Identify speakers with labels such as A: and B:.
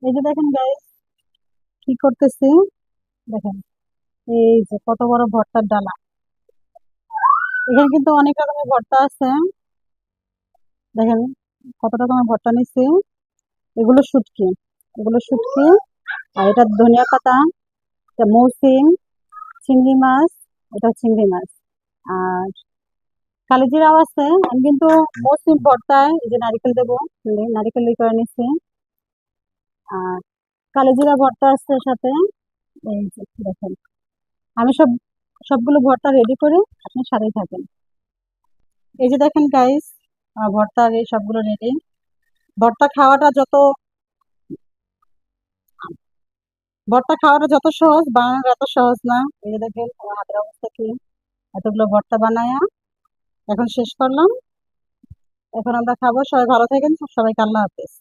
A: এই যে দেখেন গাইস, কি করতেছি দেখেন। এই যে কত বড় ভর্তার ডালা। এখানে কিন্তু অনেক রকমের ভর্তা আছে। দেখেন কত রকমের ভর্তা নিচ্ছি। এগুলো শুটকি, এগুলো শুটকি। আর এটা ধনিয়া পাতা, এটা মৌসিম, চিংড়ি মাছ, এটা চিংড়ি মাছ। আর কালিজিরাও আছে। আমি কিন্তু মৌসিম ভর্তায় এই যে নারিকেল দেবো, নারিকেল করে নিচ্ছি। আর কালিজিরা ভর্তা আছে সাথে। এই যে দেখেন, আমি সবগুলো ভর্তা রেডি করে আপনি সাথেই থাকেন। এই যে দেখেন গাইস, ভর্তার এই সবগুলো রেডি। ভর্তা খাওয়াটা যত ভর্তা খাওয়াটা যত সহজ, বানানোটা এত সহজ না। এই যে দেখেন আমার হাতের অবস্থা কি। এতগুলো ভর্তা বানায়া এখন শেষ করলাম। এখন আমরা খাবো। সবাই ভালো থাকেন, সবাইকে আল্লাহ হাফেজ।